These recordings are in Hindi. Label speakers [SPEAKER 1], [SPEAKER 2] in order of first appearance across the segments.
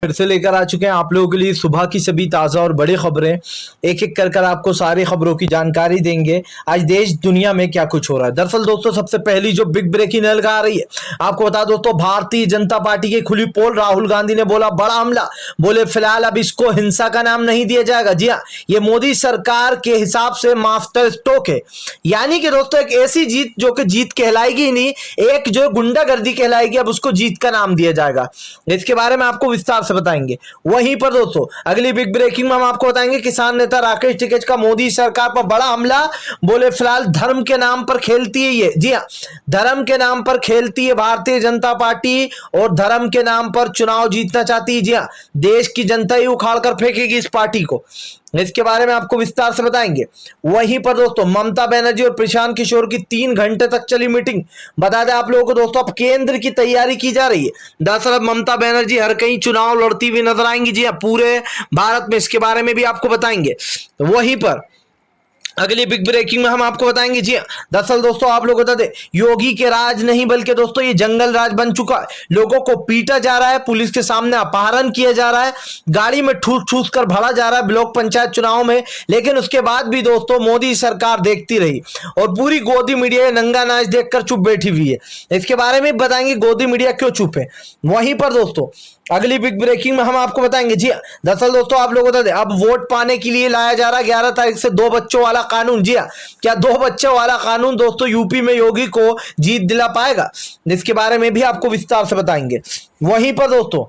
[SPEAKER 1] फिर से लेकर आ चुके हैं आप लोगों के लिए सुबह की सभी ताज़ा और बड़ी खबरें। एक एक कर आपको सारी खबरों की जानकारी देंगे, आज देश दुनिया में क्या कुछ हो रहा है। दरअसल दोस्तों, सबसे पहली जो बिग ब्रेकिंग न्यूज़ आ रही है, आपको बता दोस्तों, भारतीय जनता पार्टी की खुली पोल, राहुल गांधी ने बोला बड़ा हमला, बोले फिलहाल अब इसको हिंसा का नाम नहीं दिया जाएगा। जी हाँ, ये मोदी सरकार के हिसाब से मास्टर स्ट्रोक है, यानी कि दोस्तों एक ऐसी जीत जो कि जीत कहलाएगी ही नहीं, एक जो गुंडागर्दी कहलाएगी, अब उसको जीत का नाम दिया जाएगा। इसके बारे में आपको विस्तार से बताएंगे। वहीं पर दोस्तों अगली बिग ब्रेकिंग में हम आपको बताएंगे, किसान नेता राकेश टिकैत का मोदी सरकार पर बड़ा हमला, बोले फिलहाल धर्म के नाम पर खेलती है ये। जी हाँ, धर्म के नाम पर खेलती है भारतीय जनता पार्टी और धर्म के नाम पर चुनाव जीतना चाहती है। जी हाँ, देश की जनता ही उखाड़ कर फेंकेगी इस पार्टी को। इसके बारे में आपको विस्तार से बताएंगे। वहीं पर दोस्तों ममता बनर्जी और प्रशांत किशोर की 3 घंटे तक चली मीटिंग। बता दें आप लोगों को दोस्तों, अब केंद्र की तैयारी की जा रही है। दरअसल अब ममता बनर्जी हर कहीं चुनाव लड़ती हुई नजर आएंगी। जी हाँ, पूरे भारत में, इसके बारे में भी आपको बताएंगे। वहीं पर अगली बिग ब्रेकिंग में हम आपको बताएंगे। जी दरअसल दोस्तों आप लोग बता दें, योगी के राज नहीं बल्कि दोस्तों ये जंगल राज बन चुका है। लोगों को पीटा जा रहा है, पुलिस के सामने अपहरण किया जा रहा है, गाड़ी में ठूस ठूस कर भरा जा रहा है ब्लॉक पंचायत चुनाव में। लेकिन उसके बाद भी दोस्तों मोदी सरकार देखती रही और पूरी गोदी मीडिया नंगा नाच देखकर चुप बैठी हुई है। इसके बारे में बताएंगे गोदी मीडिया क्यों चुप है। वहीं पर दोस्तों अगली बिग ब्रेकिंग में हम आपको बताएंगे। जी दरअसल दोस्तों आप लोग बता दें, अब वोट पाने के लिए लाया जा रहा है 11 तारीख से 2 बच्चों वाला कानून। जी हाँ, क्या 2 बच्चों वाला कानून दोस्तों यूपी में योगी को जीत दिला पाएगा, इसके बारे में भी आपको विस्तार से बताएंगे। वहीं पर दोस्तों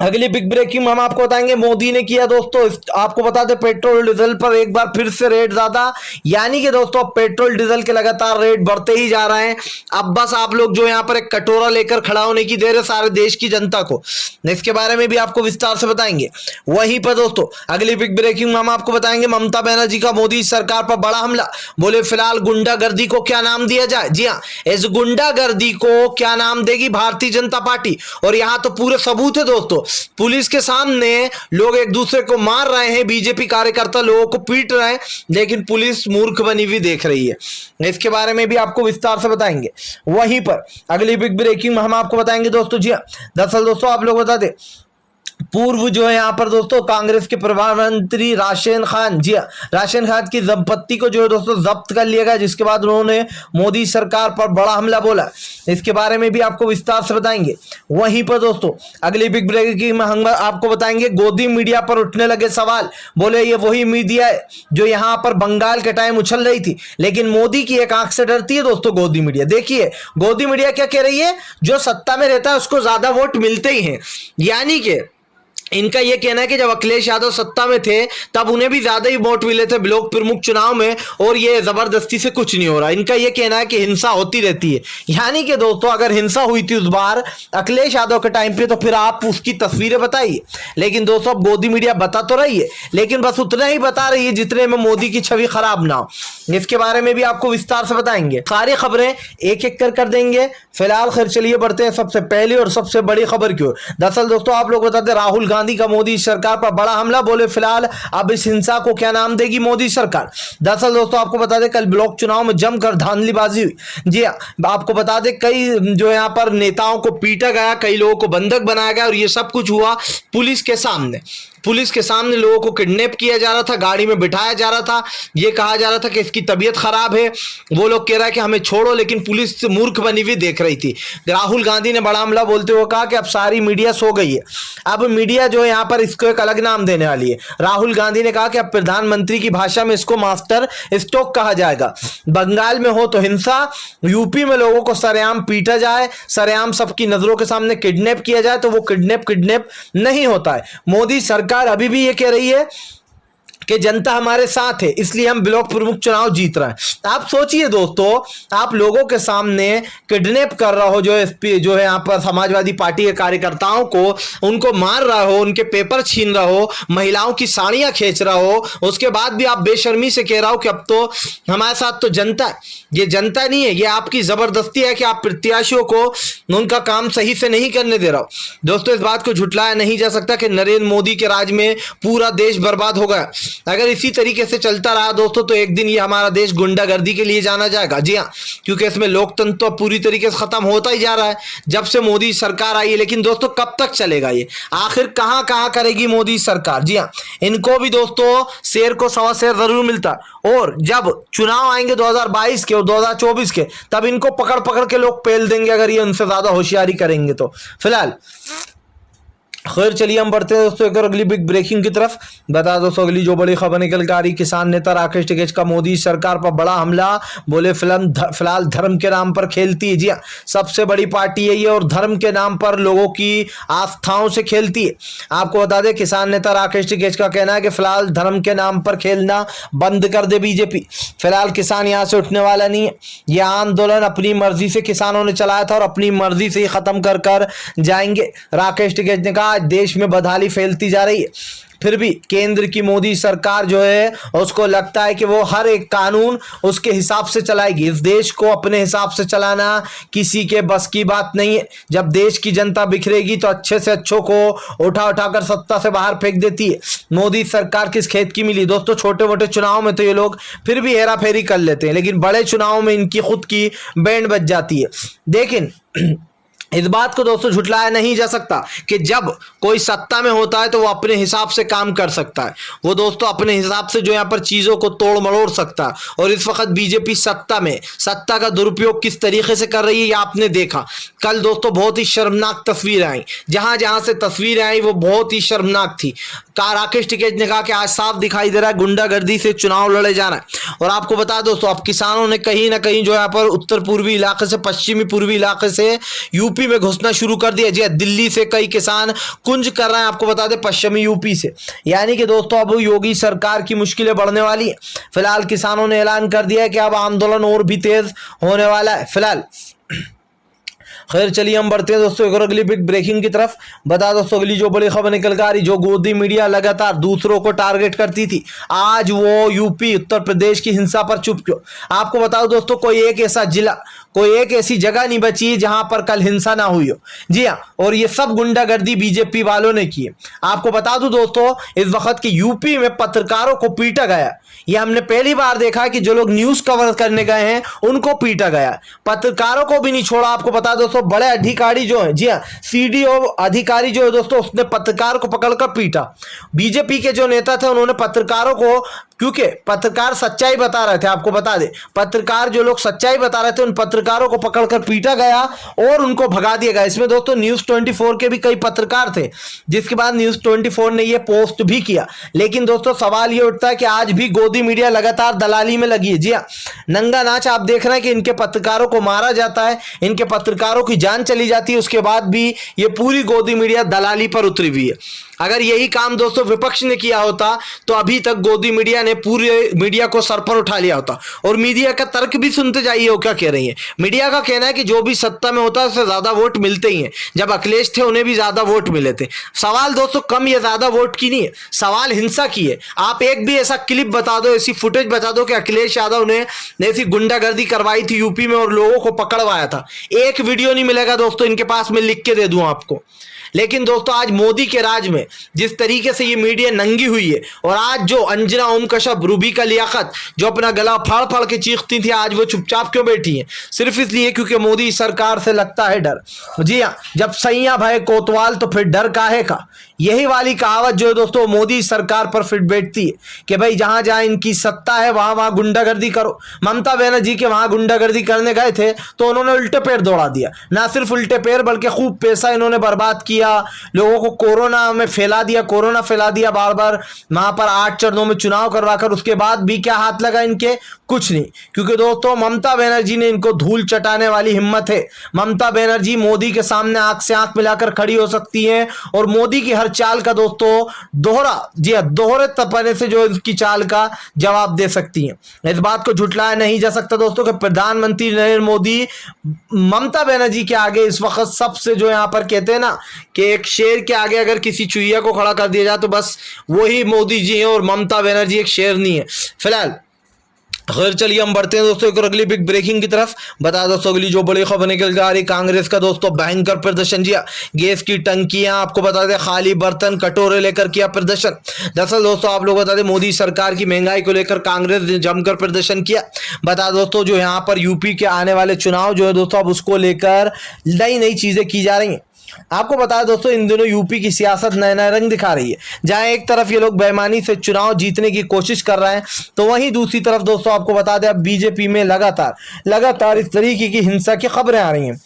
[SPEAKER 1] अगली बिग ब्रेकिंग में हम आपको बताएंगे, मोदी ने किया दोस्तों, आपको बता दें, पेट्रोल डीजल पर एक बार फिर से रेट ज्यादा, यानी कि दोस्तों पेट्रोल डीजल के लगातार रेट बढ़ते ही जा रहे हैं। अब बस आप लोग जो यहाँ पर एक कटोरा लेकर खड़ा होने की देर है सारे देश की जनता को। इसके बारे में भी आपको विस्तार से बताएंगे। वहीं पर दोस्तों अगली बिग ब्रेकिंग में हम आपको बताएंगे, ममता बनर्जी का मोदी सरकार पर बड़ा हमला, बोले फिलहाल गुंडागर्दी को क्या नाम दिया जाए। जी हाँ, इस गुंडागर्दी को क्या नाम देगी भारतीय जनता पार्टी, और यहाँ तो पूरे सबूत है दोस्तों। पुलिस के सामने लोग एक दूसरे को मार रहे हैं, बीजेपी कार्यकर्ता लोगों को पीट रहे हैं, लेकिन पुलिस मूर्ख बनी हुई देख रही है। इसके बारे में भी आपको विस्तार से बताएंगे। वहीं पर अगली बिग ब्रेकिंग में हम आपको बताएंगे दोस्तों। जी दरअसल दोस्तों आप लोग बता दें, पूर्व जो है यहाँ पर दोस्तों कांग्रेस के प्रधानमंत्री राशिद खान, जी राशिद खान की संपत्ति को जो है दोस्तों जब्त कर लिया गया, जिसके बाद उन्होंने मोदी सरकार पर बड़ा हमला बोला। इसके बारे में भी आपको विस्तार से बताएंगे। वहीं पर दोस्तों अगली बिग ब्रेकिंग में हम आपको बताएंगे, गोदी मीडिया पर उठने लगे सवाल, बोले ये वही मीडिया है जो यहाँ पर बंगाल के टाइम उछल रही थी, लेकिन मोदी की एक आंख से डरती है दोस्तों गोदी मीडिया। देखिए गोदी मीडिया क्या कह रही है, जो सत्ता में रहता है उसको ज्यादा वोट मिलते ही हैं, यानी कि इनका यह कहना है कि जब अखिलेश यादव सत्ता में थे तब उन्हें भी ज्यादा ही वोट मिले थे ब्लॉक प्रमुख चुनाव में, और ये जबरदस्ती से कुछ नहीं हो रहा। इनका यह कहना है कि हिंसा होती रहती है, यानी कि दोस्तों अगर हिंसा हुई थी उस बार अखिलेश यादव के टाइम पे तो फिर आप उसकी तस्वीरें बताइए। लेकिन दोस्तों अब गोदी मीडिया बता तो रही है, लेकिन बस उतना ही बता रही है जितने में मोदी की छवि खराब ना हो। इसके बारे में भी आपको विस्तार से बताएंगे, सारी खबरें एक एक कर देंगे। फिलहाल खैर चलिए बढ़ते हैं सबसे पहली और सबसे बड़ी खबर की ओर। दरअसल दोस्तों आप लोग बताते, राहुल गांधी का मोदी सरकार पर बड़ा हमला, बोले फिलहाल अब इस हिंसा को क्या नाम देगी मोदी सरकार। दरअसल दोस्तों आपको बता दें, कल ब्लॉक चुनाव में जमकर धांधलीबाजी हुई। जी हाँ, आपको बता दें कई जो यहाँ पर नेताओं को पीटा गया, कई लोगों को बंधक बनाया गया, और ये सब कुछ हुआ पुलिस के सामने। पुलिस के सामने लोगों को किडनैप किया जा रहा था, गाड़ी में बिठाया जा रहा था, ये कहा जा रहा था कि इसकी तबीयत खराब है, वो लोग कह रहा है कि हमें छोड़ो, लेकिन पुलिस मूर्ख बनी हुई देख रही थी। राहुल गांधी ने बड़ा हमला बोलते हुए कहा कि अब सारी मीडिया सो गई है, अब मीडिया जो है यहाँ पर इसको एक अलग नाम देने वाली है। राहुल गांधी ने कहा कि अब प्रधानमंत्री की भाषा में इसको मास्टर स्ट्रोक कहा जाएगा। बंगाल में हो तो हिंसा, यूपी में लोगों को सरेआम पीटा जाए, सरेआम सबकी नजरों के सामने किडनैप किया जाए, तो वो किडनैप नहीं होता है। मोदी सरकार अभी भी ये कह रही है कि जनता हमारे साथ है, इसलिए हम ब्लॉक प्रमुख चुनाव जीत रहे हैं। आप सोचिए दोस्तों, आप लोगों के सामने किडनैप कर रहा हो जो है यहाँ पर समाजवादी पार्टी के कार्यकर्ताओं को, उनको मार रहा हो, उनके पेपर छीन रहा हो, महिलाओं की साड़ियां खींच रहा हो, उसके बाद भी आप बेशर्मी से कह रहा हो कि अब तो हमारे साथ तो जनता है। ये जनता नहीं है, ये आपकी जबरदस्ती है कि आप प्रत्याशियों को उनका काम सही से नहीं करने दे रहा हो। दोस्तों इस बात को झुटलाया नहीं जा सकता कि नरेंद्र मोदी के राज में पूरा देश बर्बाद हो गया। अगर इसी तरीके से चलता रहा दोस्तों तो एक दिन ये हमारा देश गुंडागर्दी के लिए जाना जाएगा। जी हाँ, क्योंकि इसमें लोकतंत्र तो पूरी तरीके से खत्म होता ही जा रहा है जब से मोदी सरकार आई है। लेकिन दोस्तों कब तक चलेगा ये, आखिर कहां कहां करेगी मोदी सरकार। जी हाँ, इनको भी दोस्तों शेर को सवा शेर जरूर मिलता है, और जब चुनाव आएंगे 2022 के और 2024 के, तब इनको पकड़ पकड़ के लोग पेल देंगे अगर ये उनसे ज्यादा होशियारी करेंगे तो। फिलहाल खैर चलिए हम बढ़ते हैं दोस्तों एक और अगली बिग ब्रेकिंग की तरफ। बता दोस्तों अगली जो बड़ी खबर निकल के आ रही, किसान नेता राकेश टिकैत का मोदी सरकार पर बड़ा हमला, बोले फिलहाल धर्म के नाम पर खेलती है। जी हाँ, सबसे बड़ी पार्टी है ये और धर्म के नाम पर लोगों की आस्थाओं से खेलती है। आपको बता दें किसान नेता राकेश टिकैत का कहना है कि फिलहाल धर्म के नाम पर खेलना बंद कर दे बीजेपी। फिलहाल किसान यहाँ से उठने वाला नहीं है। यह आंदोलन अपनी मर्जी से किसानों ने चलाया था और अपनी मर्जी से ही खत्म कर जाएंगे। राकेश टिकैत ने कहा देश में बदहाली फैलती जा रही है, फिर भी केंद्र की मोदी सरकार जो है उसको लगता है कि वो हर एक कानून उसके हिसाब से चलाएगी। इस देश को अपने हिसाब से चलाना किसी के बस की बात नहीं है। जब देश की जनता बिखरेगी तो अच्छे से अच्छों को उठाकर सत्ता से बाहर फेंक देती है। मोदी सरकार किस खेत की मिली दोस्तों। छोटे मोटे चुनाव में तो ये लोग फिर भी हेरा फेरी कर लेते हैं, लेकिन बड़े चुनाव में इनकी खुद की बैंड बज जाती है। लेकिन इस बात को दोस्तों झुटलाया नहीं जा सकता कि जब कोई सत्ता में होता है तो वो अपने हिसाब से काम कर सकता है। वो दोस्तों अपने हिसाब से जो यहाँ पर चीजों को तोड़ मरोड़ सकता है। और इस वक्त बीजेपी सत्ता में सत्ता का दुरुपयोग किस तरीके से कर रही है ये आपने देखा। कल दोस्तों बहुत ही शर्मनाक तस्वीरें आई, जहां जहां से तस्वीरें आई वो बहुत ही शर्मनाक थी। राकेश टिकैत ने कहा कि आज साफ दिखाई दे रहा है गुंडागर्दी से चुनाव लड़े जाना है। और आपको बता दोस्तों अब किसानों ने कहीं ना कहीं जो यहाँ पर उत्तर पूर्वी इलाके से पश्चिमी पूर्वी इलाके से यूपी में घुसना शुरू कर दिया। जी दिल्ली से कई किसान कुंज कर रहे हैं, आपको बता दें पश्चिमी यूपी से। यानी कि दोस्तों अब योगी सरकार की मुश्किलें बढ़ने वाली है। फिलहाल किसानों ने ऐलान कर दिया है कि अब आंदोलन और भी तेज होने वाला है। फिलहाल खैर चलिए हम बढ़ते हैं दोस्तों एक और अगली बिग ब्रेकिंग की तरफ। बता दोस्तों अगली जो बड़ी खबर निकल कर आ रही, जो गोदी मीडिया लगातार दूसरों को टारगेट करती थी, आज वो यूपी उत्तर प्रदेश की हिंसा पर चुप क्यों। आपको बताओ दोस्तों कोई एक ऐसा जिला, कोई एक ऐसी जगह नहीं बची जहां पर कल हिंसा ना हुई हो। जी हाँ, और ये सब गुंडागर्दी बीजेपी वालों ने की है। आपको बता दूं दोस्तों इस वक्त की यूपी में पत्रकारों को पीटा गया। ये हमने पहली बार देखा कि जो लोग न्यूज कवर करने गए हैं उनको पीटा गया, पत्रकारों को भी नहीं छोड़ा। आपको बता दोस्तों बड़े अधिकारी जो है, जी हाँ सीडीओ अधिकारी जो है दोस्तों, उसने पत्रकार को पकड़कर पीटा। बीजेपी के जो नेता थे उन्होंने पत्रकारों को, क्योंकि पत्रकार सच्चाई बता रहे थे, आपको बता दे पत्रकार जो लोग सच्चाई बता रहे थे उन पत्रकारों को पकड़कर पीटा गया और उनको भगा दिया गया। इसमें दोस्तों न्यूज 24 के भी कई पत्रकार थे, जिसके बाद न्यूज 24 ने यह पोस्ट भी किया। लेकिन दोस्तों सवाल यह उठता है कि आज भी गोदी मीडिया लगातार दलाली में लगी है। जी हाँ, नंगा नाच आप देख रहे हैं कि इनके पत्रकारों को मारा जाता है, इनके पत्रकारों की जान चली जाती है, उसके बाद भी ये पूरी गोदी मीडिया दलाली पर उतरी हुई है। अगर यही काम दोस्तों विपक्ष ने किया होता तो अभी तक गोदी मीडिया ने पूरे मीडिया को सर पर उठा लिया होता। और मीडिया का तर्क भी सुनते जाइए वो क्या कह रही है। मीडिया का कहना है कि जो भी सत्ता में होता है उससे ज्यादा वोट मिलते ही हैं। जब अखिलेश थे उन्हें भी ज्यादा वोट मिले थे। सवाल दोस्तों कम या ज्यादा वोट की नहीं है, सवाल हिंसा की है। आप एक भी ऐसा क्लिप बता दो, ऐसी फुटेज बता दो कि अखिलेश यादव ने ऐसी गुंडागर्दी करवाई थी यूपी में और लोगों को पकड़वाया था। एक वीडियो नहीं मिलेगा दोस्तों इनके पास, मैं लिख के दे दूं आपको। लेकिन दोस्तों आज मोदी के राज में जिस तरीके से ये मीडिया नंगी हुई है, और आज जो अंजना ओम कश्यप, रूबिका लियाकत जो अपना गला फाड़ फाड़ के चीखती थी, आज वो चुपचाप क्यों बैठी हैं? सिर्फ इसलिए क्योंकि मोदी सरकार से लगता है डर। जी हाँ, जब सैया भय कोतवाल तो फिर डर काहे का। यही वाली कहावत जो है दोस्तों मोदी सरकार पर फिट बैठती है कि भाई जहां जहां इनकी सत्ता है वहां वहां गुंडागर्दी करो। ममता बनर्जी के वहां गुंडागर्दी करने गए थे तो उन्होंने उल्टे पैर दौड़ा दिया। ना सिर्फ उल्टे पैर बल्कि खूब पैसा इन्होंने बर्बाद किया, लोगों को कोरोना में फैला दिया, कोरोना फैला दिया बार बार वहां पर 8 चरणों में चुनाव करवाकर। उसके बाद भी क्या हाथ लगा इनके? कुछ नहीं, क्योंकि दोस्तों ममता बनर्जी ने इनको धूल चटाने वाली हिम्मत है। ममता बनर्जी मोदी के सामने आंख से आंख मिलाकर खड़ी हो सकती है और मोदी की हर चाल का दोस्तों दोहरा, जी हां दोहरे तपने से जो इसकी चाल का जवाब दे सकती है। इस बात को झुटलाया नहीं जा सकता दोस्तों कि प्रधानमंत्री नरेंद्र मोदी ममता बनर्जी के आगे इस वक्त सबसे, जो यहां पर कहते हैं ना कि एक शेर के आगे अगर किसी चुहिया को खड़ा कर दिया जाए तो बस वही मोदी जी हैं और ममता बनर्जी एक शेर नहीं है। फिलहाल खैर चलिए हम बढ़ते हैं दोस्तों एक और अगली बिग ब्रेकिंग की तरफ। बता दोस्तों अगली जो बड़ी खबर निकल के आ रही, कांग्रेस का दोस्तों भयंकर प्रदर्शन। जी गैस की टंकियां, आपको बता दें खाली बर्तन कटोरे लेकर किया प्रदर्शन। दरअसल दोस्तों आप लोग बता दें मोदी सरकार की महंगाई को लेकर कांग्रेस ने जमकर प्रदर्शन किया। बता दोस्तों जो यहाँ पर यूपी के आने वाले चुनाव जो है दोस्तों अब उसको लेकर नई नई चीजें की जा रही हैं। आपको बता दोस्तों इन दिनों यूपी की सियासत नया नया रंग दिखा रही है। जहां एक तरफ ये लोग बेईमानी से चुनाव जीतने की कोशिश कर रहे हैं, तो वहीं दूसरी तरफ दोस्तों आपको बता दें अब बीजेपी में लगातार इस तरीके की हिंसा की खबरें आ रही हैं।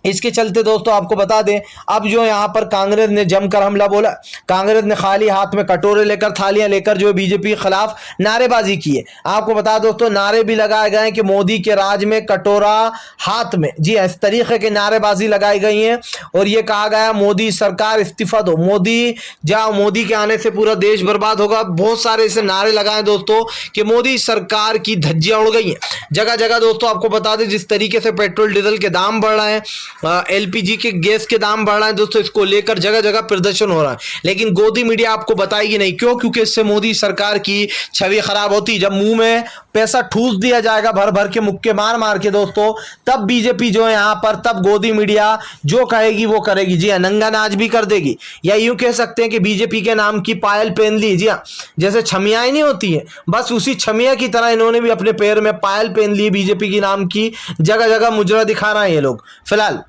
[SPEAKER 1] इसके चलते दोस्तों आपको बता दें अब जो यहाँ पर कांग्रेस ने जमकर हमला बोला। कांग्रेस ने खाली हाथ में कटोरे लेकर थालियां लेकर जो बीजेपी के खिलाफ नारेबाजी की है। आपको बता दोस्तों नारे भी लगाए गए हैं कि मोदी के राज में कटोरा हाथ में। जी इस तरीके की नारेबाजी लगाई गई है और ये कहा गया मोदी सरकार इस्तीफा दो, मोदी जाओ, मोदी के आने से पूरा देश बर्बाद होगा। बहुत सारे ऐसे नारे लगाए दोस्तों कि मोदी सरकार की धज्जियां उड़ गई हैं। जगह जगह दोस्तों आपको बता दें जिस तरीके से पेट्रोल डीजल के दाम बढ़ रहे हैं, एलपीजी के गैस के दाम बढ़ रहे हैं दोस्तों, इसको लेकर जगह जगह प्रदर्शन हो रहा है। लेकिन गोदी मीडिया आपको बताएगी नहीं, क्यों? क्योंकि इससे मोदी सरकार की छवि खराब होती। जब मुंह में पैसा ठूस दिया जाएगा भर भर के, मुक्के मार मार के दोस्तों, तब बीजेपी जो है यहाँ पर, तब गोदी मीडिया जो कहेगी वो करेगी। जी हाँ, नंगा नाच भी कर देगी, या यूं कह सकते हैं कि बीजेपी के नाम की पायल पहन ली। जी हाँ, जैसे छमियाएं नहीं होती है, बस उसी छमिया की तरह इन्होंने भी अपने पैर में पायल पहन ली बीजेपी की नाम की। जगह जगह मुजरा दिखा रहे हैं ये लोग फिलहाल।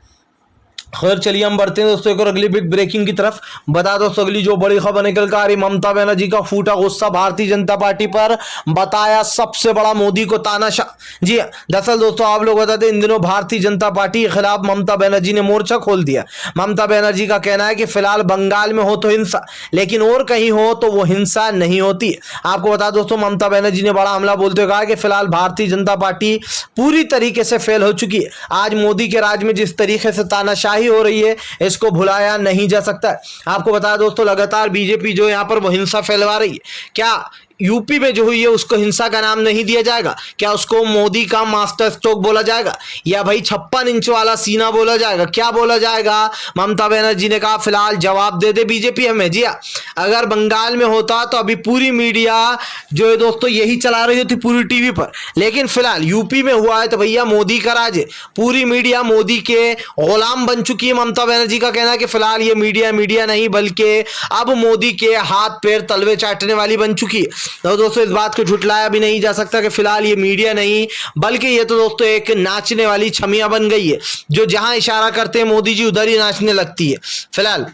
[SPEAKER 1] खैर चलिए हम बढ़ते हैं दोस्तों एक और अगली बिग ब्रेकिंग की तरफ। बता दोस्तों अगली जो बड़ी खबर निकल कर आ रही, ममता बनर्जी का फूटा गुस्सा भारतीय जनता पार्टी पर, बताया सबसे बड़ा मोदी को तानाशाह। जी दरअसल दोस्तों आप लोग बता दें इन दिनों भारतीय जनता पार्टी के खिलाफ ममता बनर्जी ने मोर्चा खोल दिया। ममता बनर्जी का कहना है कि फिलहाल बंगाल में हो तो हिंसा, लेकिन और कहीं हो तो वो हिंसा नहीं होती है। आपको बता दोस्तों ममता बनर्जी ने बड़ा हमला बोलते हुए कहा कि फिलहाल भारतीय जनता पार्टी पूरी तरीके से फेल हो चुकी है। आज मोदी के राज में जिस तरीके से तानाशाही हो रही है इसको भुलाया नहीं जा सकता है। आपको बताया दोस्तों लगातार बीजेपी जो यहां पर वो हिंसा फैलवा रही है। क्या यूपी में जो हुई है उसको हिंसा का नाम नहीं दिया जाएगा? क्या उसको मोदी का मास्टर स्ट्रोक बोला जाएगा, या भाई 56 इंच वाला सीना बोला जाएगा? क्या बोला जाएगा? ममता बनर्जी ने कहा फिलहाल जवाब दे दे बीजेपी हमें। जी अगर बंगाल में होता तो अभी पूरी मीडिया जो है दोस्तों यही चला रही होती पूरी टीवी पर, लेकिन फिलहाल यूपी में हुआ है तो भैया मोदी का राज है, पूरी मीडिया मोदी के गुलाम बन चुकी है। ममता बनर्जी का कहना है कि फिलहाल ये मीडिया नहीं बल्कि अब मोदी के हाथ पैर तलवे चाटने वाली बन चुकी है। तो दोस्तों इस बात को झुटलाया भी नहीं जा सकता कि फिलहाल ये मीडिया नहीं बल्कि ये तो दोस्तों एक नाचने वाली छमिया बन गई है, जो जहां इशारा करते हैं मोदी जी उधर ही नाचने लगती है फिलहाल।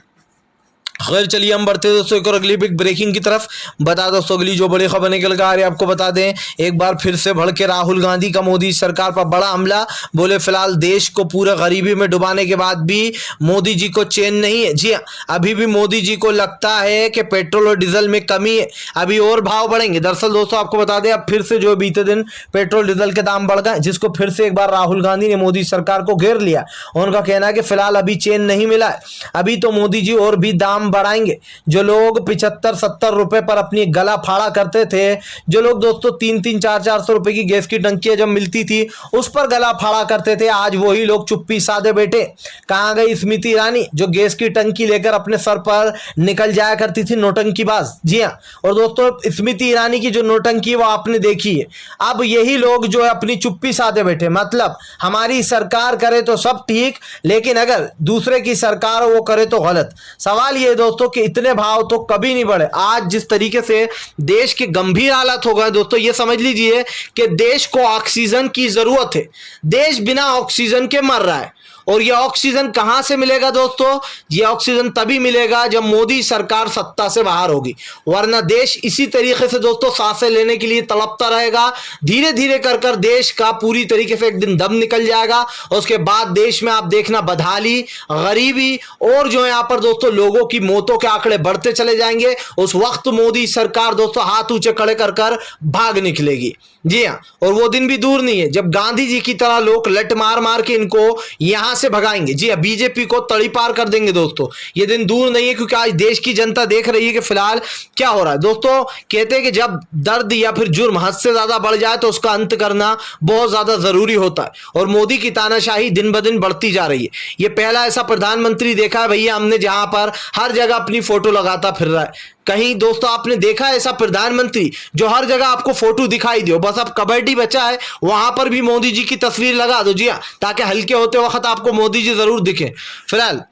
[SPEAKER 1] खैर चलिए हम बढ़ते दोस्तों एक और अगली बिग ब्रेकिंग की तरफ। बता दोस्तों अगली जो बड़ी खबर निकल कर आ रही है, आपको बता दें एक बार फिर से भड़के राहुल गांधी का मोदी सरकार पर बड़ा हमला। बोले फिलहाल देश को पूरा गरीबी में डुबाने के बाद भी मोदी जी को चैन नहीं है। जी अभी भी मोदी जी को लगता है कि पेट्रोल और डीजल में कमी है, अभी और भाव बढ़ेंगे। दरअसल दोस्तों आपको बता दें अब फिर से जो बीते दिन पेट्रोल डीजल के दाम बढ़ गए, जिसको फिर से एक बार राहुल गांधी ने मोदी सरकार को घेर लिया। उनका कहना है कि फिलहाल अभी चैन नहीं मिला है, अभी तो मोदी जी और भी दाम बढ़ाएंगे। जो लोग 75-70 रुपए पर अपनी गला फाड़ा करते थे, जो लोग दोस्तों 3-3, 400 रुपए की गैस की टंकियां जब मिलती थी उस पर गला फाड़ा करते थे, आज वही लोग चुप्पी साधे बैठे। कहां गई स्मृति ईरानी जो गैस की टंकी लेकर अपने सर पर निकल जाया करती थी नौटंकीबाज? जी हाँ, और दोस्तों स्मृति ईरानी की जो नौटंकी वो आपने देखी है। अब यही लोग जो है अपनी चुप्पी साधे बैठे, मतलब हमारी सरकार करे तो सब ठीक, लेकिन अगर दूसरे की सरकार वो करे तो गलत। सवाल ये दोस्तों कि इतने भाव तो कभी नहीं बढ़े। आज जिस तरीके से देश के गंभीर हालात हो गए दोस्तों, ये समझ लीजिए कि देश को ऑक्सीजन की जरूरत है, देश बिना ऑक्सीजन के मर रहा है। और ये ऑक्सीजन कहां से मिलेगा दोस्तों? ये ऑक्सीजन तभी मिलेगा जब मोदी सरकार सत्ता से बाहर होगी, वरना देश इसी तरीके से दोस्तों सांसें लेने के लिए तड़पता रहेगा। धीरे धीरे कर कर देश का पूरी तरीके से एक दिन दम निकल जाएगा। उसके बाद देश में आप देखना बदहाली, गरीबी और जो यहां पर दोस्तों लोगों की मौतों के आंकड़े बढ़ते चले जाएंगे। उस वक्त मोदी सरकार दोस्तों हाथ ऊंचे खड़े कर कर भाग निकलेगी। जी हाँ, और वो दिन भी दूर नहीं है जब गांधी जी की तरह लोग लट मार मार के इनको यहां वहां से भगाएंगे। जी बीजेपी को तड़ीपार कर देंगे दोस्तों। ये दिन दूर नहीं है, क्योंकि आज देश की जनता देख रही है कि फिलहाल क्या हो रहा है। दोस्तों कहते हैं कि जब दर्द या फिर जुर्म हद से ज्यादा बढ़ जाए तो उसका अंत करना बहुत ज्यादा जरूरी होता है, और मोदी की तानाशाही दिन ब दिन बढ़ती जा रही है। ये पहला ऐसा प्रधानमंत्री देखा है भैया हमने जहां पर हर जगह अपनी फोटो लगाता फिर रहा है। कहीं दोस्तों आपने देखा है ऐसा प्रधानमंत्री जो हर जगह आपको फोटो दिखाई दे? बस अब कबड्डी बचा है, वहां पर भी मोदी जी की तस्वीर लगा दो जी हाँ, ताकि हल्के होते वक्त आपको मोदी जी जरूर दिखे। फिलहाल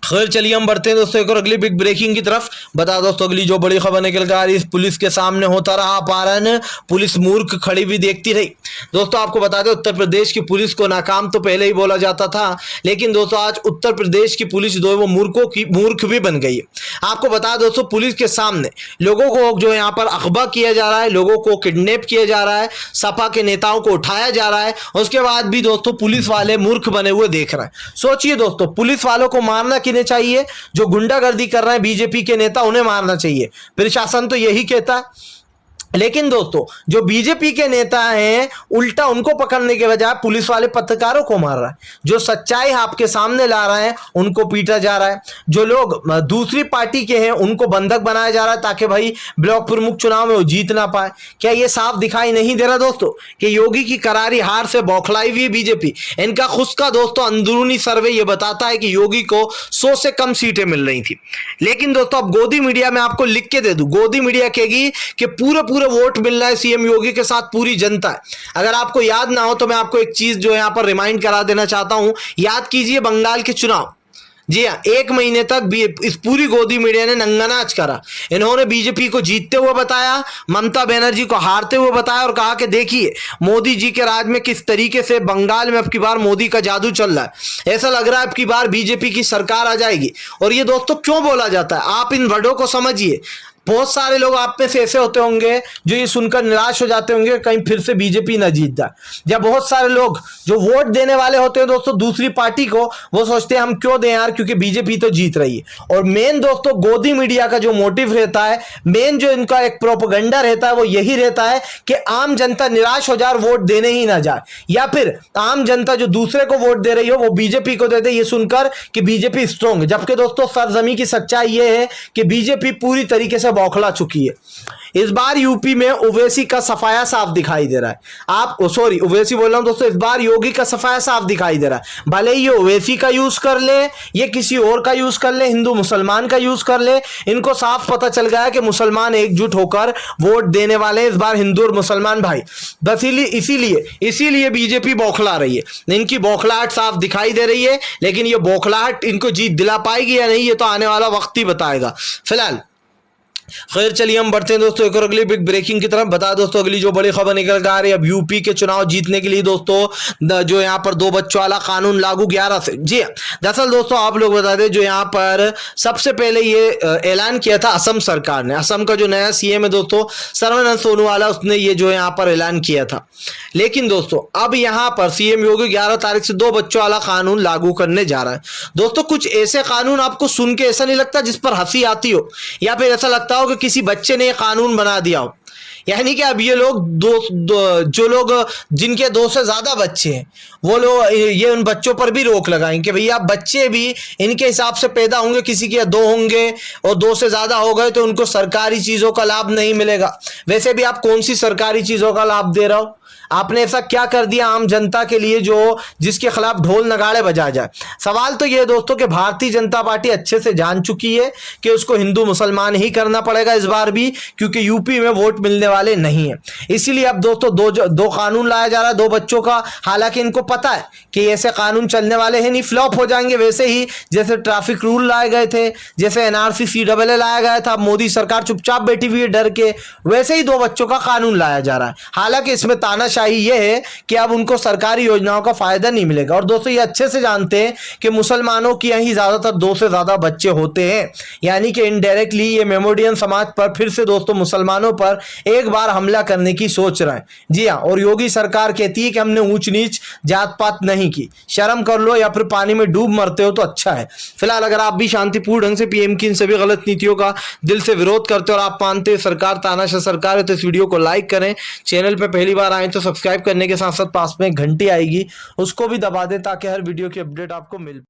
[SPEAKER 1] खैर चलिए हम बढ़ते हैं दोस्तों एक और अगली बिग ब्रेकिंग की तरफ। बता दोस्तों अगली जो बड़ी खबर निकल कर आ रही है, पुलिस के सामने होता रहा अपहरण, पुलिस मूर्ख खड़ी भी देखती रही। दोस्तों आपको बता दें उत्तर प्रदेश की पुलिस को नाकाम तो पहले ही बोला जाता था, लेकिन दोस्तों आज उत्तर प्रदेश की पुलिस जो है वो मूर्ख भी बन गई है। आपको बता दोस्तों पुलिस के सामने लोगों को जो है यहाँ पर अगवा किया जा रहा है, लोगों को किडनैप किया जा रहा है, सपा के नेताओं को उठाया जा रहा है, उसके बाद भी दोस्तों पुलिस वाले मूर्ख बने हुए देख रहे हैं। सोचिए दोस्तों पुलिस वालों को मारना चाहिए, जो गुंडागर्दी कर रहे हैं बीजेपी के नेता उन्हें मारना चाहिए, प्रशासन तो यही कहता है। लेकिन दोस्तों जो बीजेपी के नेता हैं उल्टा उनको पकड़ने के बजाय पुलिस वाले पत्रकारों को मार रहा है। जो सच्चाई आपके सामने ला रहे हैं उनको पीटा जा रहा है। जो लोग दूसरी पार्टी के हैं उनको बंधक बनाया जा रहा है ताकि भाई ब्लॉक प्रमुख चुनाव में वो जीत ना पाए। क्या ये साफ दिखाई नहीं दे रहा दोस्तों कि योगी की करारी हार से बौखलाई हुई बीजेपी? इनका खुद का दोस्तों अंदरूनी सर्वे ये बताता है कि योगी को 100 से कम सीटें मिल रही थी। लेकिन दोस्तों अब गोदी मीडिया में आपको लिख के दे दूं, गोदी मीडिया कहेगी कि पूरे वोट मिल रहा है सीएम योगी के साथ पूरी जनता है। अगर आपको याद ना हो तो मैं आपको एक चीज जो यहां पर रिमाइंड करा देना चाहता हूं। याद कीजिए बंगाल के चुनाव, जी हाँ 1 महीने तक इस पूरी गोदी मीडिया ने नंगा नाच करा। इन्होंने बीजेपी को जीतते हुए बताया, ममता बनर्जी को हारते हुए बताया और कहा कि देखिए मोदी जी के राज में किस तरीके से बंगाल में अब की बार मोदी का जादू चल रहा है, ऐसा लग रहा है अब की बार बीजेपी की सरकार आ जाएगी। और ये दोस्तों क्यों बोला जाता है आप इन वर्डों को समझिए। बहुत सारे लोग आप में से ऐसे होते होंगे जो ये सुनकर निराश हो जाते होंगे कहीं फिर से बीजेपी ना जीत जाए। या बहुत सारे लोग जो वोट देने वाले होते हैं दोस्तों दूसरी पार्टी को, वो सोचते हैं हम क्यों दें यार क्योंकि बीजेपी तो जीत रही है। और मेन दोस्तों गोदी मीडिया का जो मोटिव रहता है, मेन जो इनका एक प्रोपेगेंडा रहता है वो यही रहता है कि आम जनता निराश हो जाए और वोट देने ही ना जाए, या फिर आम जनता जो दूसरे को वोट दे रही हो वो बीजेपी को दे दे ये सुनकर कि बीजेपी स्ट्रांग है। जबकि दोस्तों सरजमी की सच्चाई ये है कि बीजेपी पूरी तरीके से बौखला चुकी है। इस बार यूपी में ओवैसी का सफाया साफ दिखाई दे रहा है। ओवैसी बोल रहा हूं दोस्तों, इस बार योगी का सफाया साफ दिखाई दे रहा है। भले ये ओवैसी का यूज कर ले, ये किसी और का यूज कर ले, हिंदू मुसलमान का यूज कर ले, इनको साफ पता चल गया कि मुसलमान एकजुट होकर वोट देने वाले हैं इस बार, हिंदू और मुसलमान भाई। बस इसीलिए बीजेपी बौखला रही है। इनकी बौखलाहट साफ दिखाई दे रही है, लेकिन ये बौखलाहट इनको जीत दिला पाएगी या नहीं ये तो आने वाला वक्त ही बताएगा। फिलहाल खैर चलिए हम बढ़ते हैं दोस्तों एक और अगली बिग ब्रेकिंग की तरफ। बता दोस्तों अगली जो बड़ी खबर निकल कर आ रही है, अब यूपी के चुनाव जीतने के लिए दोस्तों जो यहाँ पर 2 बच्चों वाला कानून लागू 11 से। जी दरअसल दोस्तों आप लोग बता दें जो यहाँ पर सबसे पहले ये ऐलान किया था असम सरकार ने। असम का जो नया सीएम है दोस्तों सर्बानंद सोनोवाल, उसने ये जो यहाँ पर ऐलान किया था। लेकिन दोस्तों अब यहाँ पर सीएम योगी 11 तारीख से 2 बच्चों वाला कानून लागू करने जा रहा है। दोस्तों कुछ ऐसे कानून आपको सुन के ऐसा नहीं लगता जिस पर हंसी आती हो, या फिर ऐसा लगता हो कि किसी बच्चे ने कानून बना दिया हो। यानी कि अब ये लोग जो लोग जिनके 2 से ज्यादा बच्चे हैं वो लोग ये उन बच्चों पर भी रोक लगाएंगे कि भैया बच्चे भी इनके हिसाब से पैदा होंगे, किसी के 2 होंगे और 2 से ज्यादा हो गए तो उनको सरकारी चीजों का लाभ नहीं मिलेगा। वैसे भी आप कौन सी सरकारी चीजों का लाभ दे रहे हो? आपने ऐसा क्या कर दिया आम जनता के लिए जो जिसके खिलाफ ढोल नगाड़े बजा जाए? सवाल तो ये दोस्तों कि भारतीय जनता पार्टी अच्छे से जान चुकी है कि उसको हिंदू मुसलमान ही करना पड़ेगा इस बार भी, क्योंकि यूपी में वोट मिलने वाले नहीं है। इसीलिए अब दोस्तों दो कानून लाया जा रहा है 2 बच्चों का। हालांकि इनको पता है कि ऐसे कानून चलने वाले हैं नहीं, फ्लॉप हो जाएंगे। वैसे ही जैसे ट्रैफिक रूल लाए गए थे, जैसे NRC CAA लाया गया था, मोदी सरकार चुपचाप बैठी हुई है डर के, वैसे ही 2 बच्चों का कानून लाया जा रहा है। हालांकि इसमें तानाशाही ये है कि अब उनको सरकारी योजनाओं का फायदा नहीं मिलेगा। और दोस्तों ये अच्छे से जानते हैं कि मुसलमानों की यही ज्यादातर 2 से ज्यादा बच्चे होते हैं, यानी कि इनडायरेक्टली ये मेमोडियन समाज पर फिर से दोस्तों मुसलमानों पर एक बार हमला करने की सोच रहे हैं। जी हाँ, और योगी सरकार कहती है कि हमने ऊंच नीच जात पात नहीं की, शर्म कर लो या फिर पानी में डूब मरते हो तो अच्छा है। फिलहाल अगर आप भी शांतिपूर्ण ढंग से पीएम की इन सभी गलत नीतियों का दिल से विरोध करते हो और आप मानते हैं सरकार तानाशाह सरकार है तो इस वीडियो को लाइक करें। चैनल पर पहली बार आए तो सब्सक्राइब करने के साथ साथ पास में घंटी आएगी, उसको भी दबा दें ताकि हर वीडियो की अपडेट आपको मिल